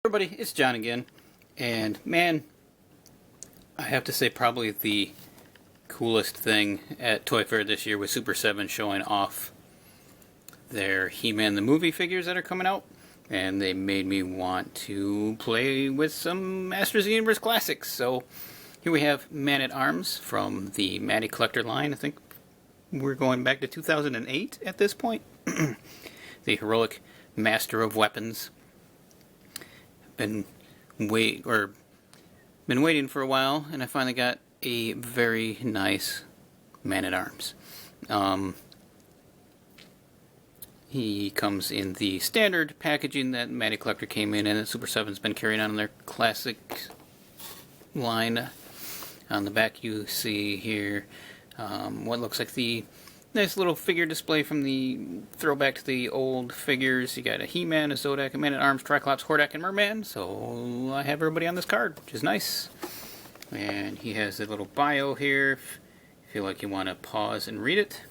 Everybody, it's John again, and man, I have to say probably the coolest thing at Toy Fair this year was Super 7 showing off their He-Man the movie figures that are coming out, and they made me want to play with some Masters of the Universe classics. So here we have Man-at-ARMS from the Matty collector line. I think we're going back to 2008 at this point. The heroic master of weapons. Been waiting for a while, and I finally got a very nice Man-at-ARMS. He comes in the standard packaging that Matty Collector came in, and Super 7's been carrying on in their classic line. On the back you see here what looks like the nice little figure display from the throwback to the old figures. You got a He-Man, a Zodak, a Man-at-ARMS, Triclops, Hordak, and Merman. So I have everybody on this card, which is nice. And he has a little bio here, if you feel like you want to pause and read it.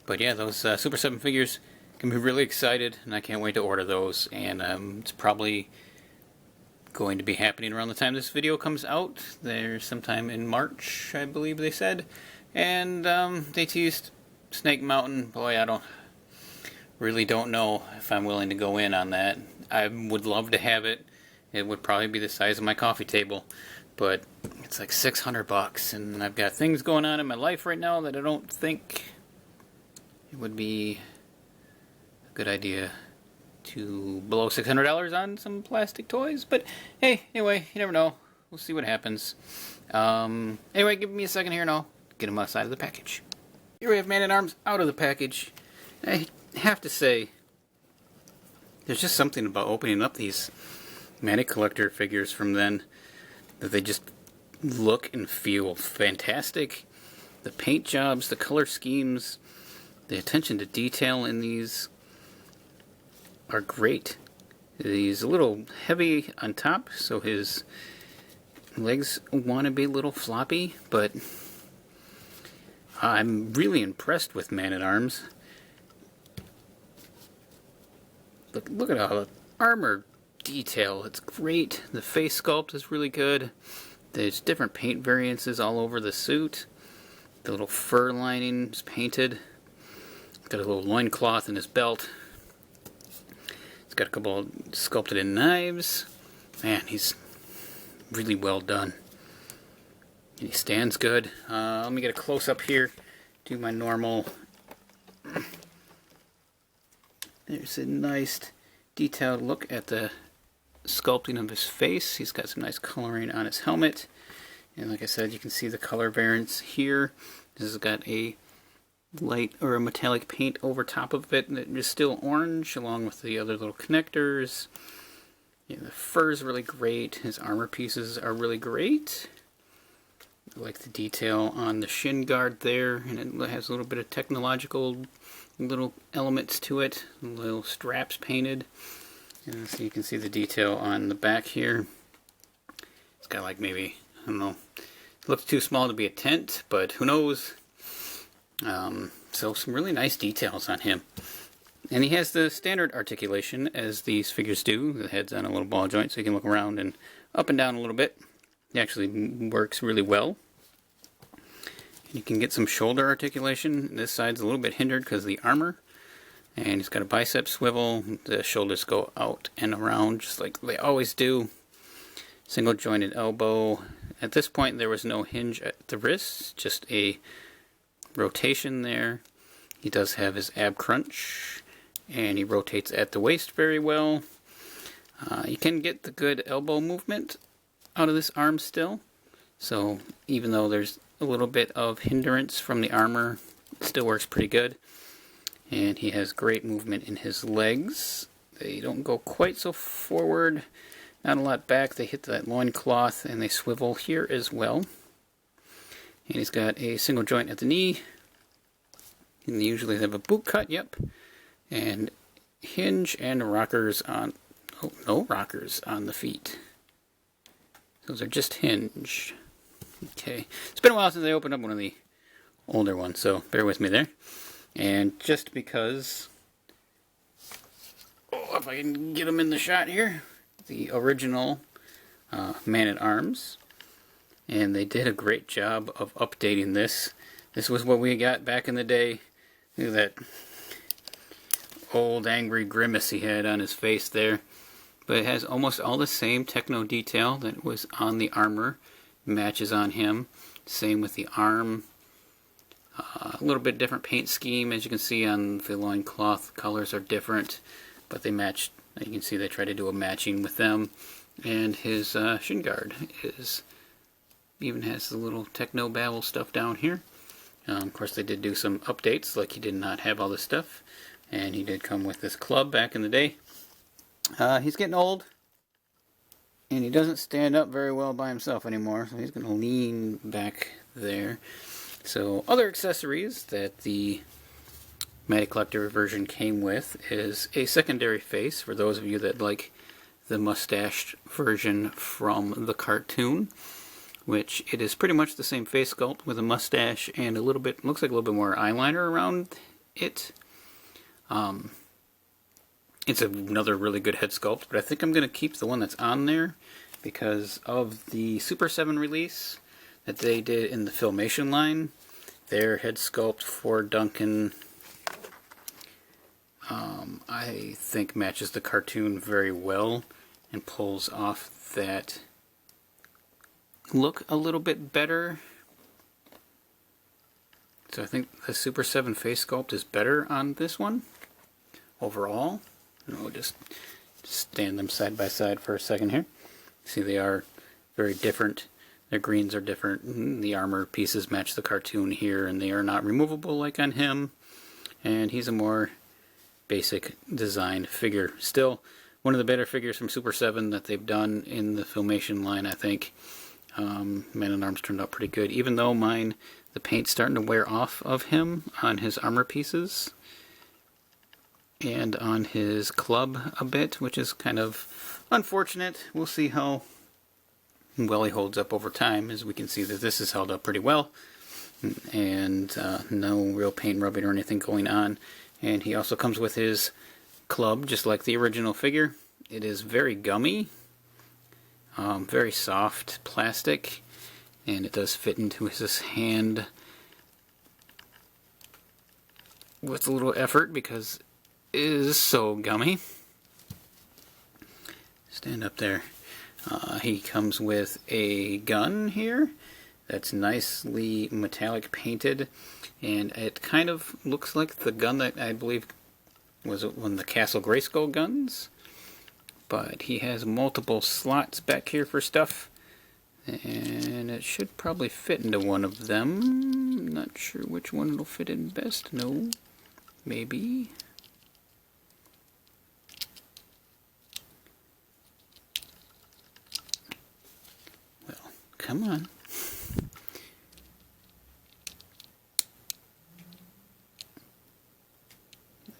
But yeah, those Super 7 figures can be really excited, and I can't wait to order those. And it's probably going to be happening around the time this video comes out. There's sometime in March, I believe they said. And they teased Snake Mountain. Boy, I really don't know if I'm willing to go in on that. I would love to have it. It would probably be the size of my coffee table, but it's like $600, and I've got things going on in my life right now that I don't think it would be a good idea to blow $600 on some plastic toys. But hey, anyway, you never know. We'll see what happens. Anyway, give me a second here and I'll get them outside of the package. Here we have Man-at-ARMS out of the package. I have to say, there's just something about opening up these Matty Collector figures from then that they just look and feel fantastic. The paint jobs, the color schemes, the attention to detail in these are great. He's a little heavy on top, so his legs want to be a little floppy, but I'm really impressed with Man-at-ARMS. Look at all the armor detail. It's great. The face sculpt is really good. There's different paint variances all over the suit. The little fur lining is painted. He's got a little loincloth in his belt. He's got a couple of sculpted in knives. Man, he's really well done. And he stands good. Let me get a close-up here. Do my normal. There's a nice detailed look at the sculpting of his face. He's got some nice coloring on his helmet. And like I said, you can see the color variance here. This has got a light or a metallic paint over top of it that is still orange, along with the other little connectors. Yeah, the fur is really great. His armor pieces are really great. I like the detail on the shin guard there, and it has a little bit of technological little elements to it. Little straps painted. And so you can see the detail on the back here. It's got like maybe, I don't know, it looks too small to be a tent, but who knows. So some really nice details on him. And he has the standard articulation, as these figures do. The head's on a little ball joint, so you can look around and up and down a little bit. It actually works really well. You can get some shoulder articulation. This side's a little bit hindered because of the armor. And he's got a bicep swivel. The shoulders go out and around just like they always do. Single jointed elbow. At this point there was no hinge at the wrist, just a rotation there. He does have his ab crunch, and he rotates at the waist very well. You can get the good elbow movement out of this arm still. So even though there's a little bit of hindrance from the armor, it still works pretty good. And he has great movement in his legs. They don't go quite so forward, not a lot back. They hit that loincloth and they swivel here as well. And he's got a single joint at the knee. And they usually have a boot cut, yep. And hinge and rockers on, oh, no rockers on the feet. Those are just hinge. Okay, it's been a while since I opened up one of the older ones, so bear with me there. And just because Oh, if I can get him in the shot here. The original Man-at-Arms. And they did a great job of updating this. This was what we got back in the day. Look at that old angry grimace he had on his face there. But it has almost all the same techno detail that was on the armor. Matches on him. Same with the arm. A little bit different paint scheme, as you can see on the loincloth. Colors are different, but they match. You can see they try to do a matching with them. And his shin guard even has the little techno babble stuff down here. Of course, they did do some updates, like he did not have all this stuff, and he did come with this club back in the day. He's getting old, and he doesn't stand up very well by himself anymore, so he's going to lean back there. So other accessories that the Matty Collector version came with is a secondary face, for those of you that like the mustached version from the cartoon, which it is pretty much the same face sculpt with a mustache and a little bit, looks like a little bit more eyeliner around it. It's another really good head sculpt, but I think I'm going to keep the one that's on there because of the Super 7 release that they did in the Filmation line. Their head sculpt for Duncan, I think matches the cartoon very well and pulls off that look a little bit better. So I think the Super 7 face sculpt is better on this one overall. And we'll just stand them side by side for a second here. See, they are very different. Their greens are different. The armor pieces match the cartoon here, and they are not removable like on him. And he's a more basic design figure. Still, one of the better figures from Super 7 that they've done in the Filmation line, I think. Man-at-Arms turned out pretty good, even though the paint's starting to wear off of him on his armor pieces and on his club a bit, which is kind of unfortunate. We'll see how well he holds up over time, as we can see that this is held up pretty well, and no real paint rubbing or anything going on. And he also comes with his club, just like the original figure. It is very gummy, very soft plastic, and it does fit into his hand with a little effort because it is so gummy. Stand up there. He comes with a gun here that's nicely metallic painted, and it kind of looks like the gun that I believe was one of the Castle Grayskull guns, but he has multiple slots back here for stuff, and it should probably fit into one of them. Not sure which one it'll fit in best. No, maybe. Well, come on.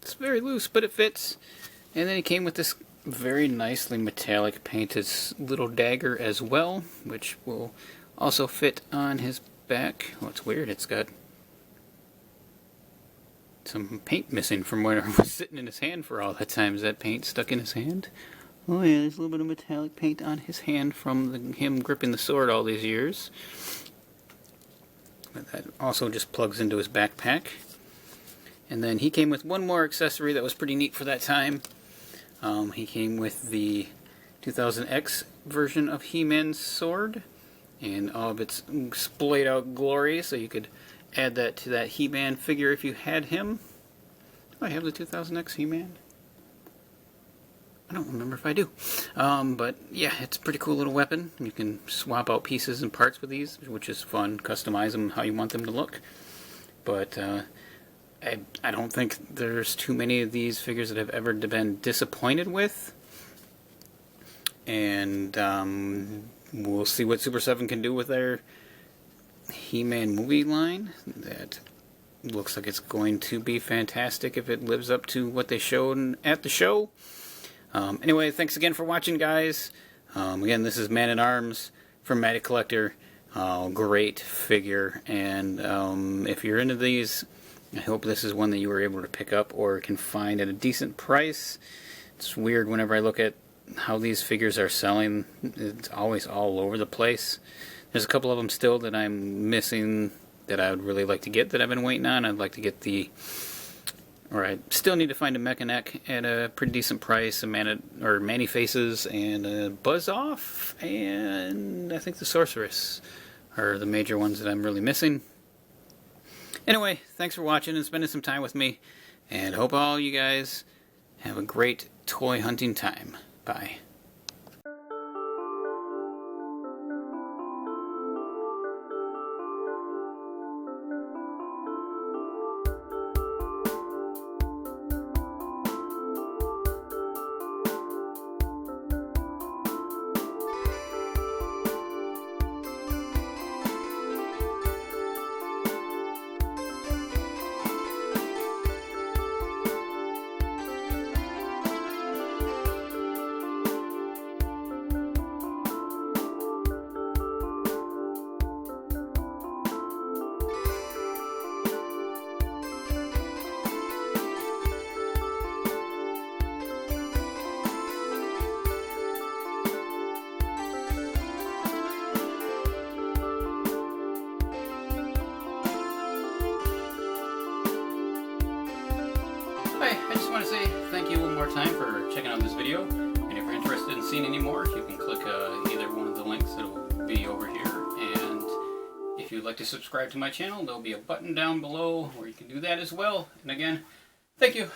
It's very loose, but it fits. And then he came with this very nicely metallic painted little dagger as well, which will also fit on his back. Oh, it's weird. It's got some paint missing from where it was sitting in his hand for all that time. Is that paint stuck in his hand? Oh yeah, there's a little bit of metallic paint on his hand from him gripping the sword all these years. But that also just plugs into his backpack. And then he came with one more accessory that was pretty neat for that time. He came with the 2000X version of He-Man's sword and all of its splayed out glory, so you could add that to that He-Man figure if you had him. Do I have the 2000X He-Man? I don't remember if I do. But yeah, it's a pretty cool little weapon. You can swap out pieces and parts with these, which is fun. Customize them how you want them to look. But I don't think there's too many of these figures that I've ever been disappointed with. And we'll see what Super 7 can do with their He-Man movie line. That looks like it's going to be fantastic if it lives up to what they showed at the show. Anyway, thanks again for watching, guys. Again, this is Man-at-Arms from Matty Collector. Great figure. And if you're into these, I hope this is one that you were able to pick up or can find at a decent price It's weird whenever I look at how these figures are selling. It's always all over the place. There's a couple of them still that I'm missing that I would really like to get that I've been waiting on. I'd like to get I still need to find a Mech-A-Neck at a pretty decent price, a Manny Faces, and a Buzz Off, and I think the Sorceress are the major ones that I'm really missing. Anyway, thanks for watching and spending some time with me, and hope all you guys have a great toy hunting time. Bye. I just want to say thank you one more time for checking out this video, and if you're interested in seeing any more, you can click either one of the links that will be over here, and if you'd like to subscribe to my channel, there'll be a button down below where you can do that as well. And again, thank you.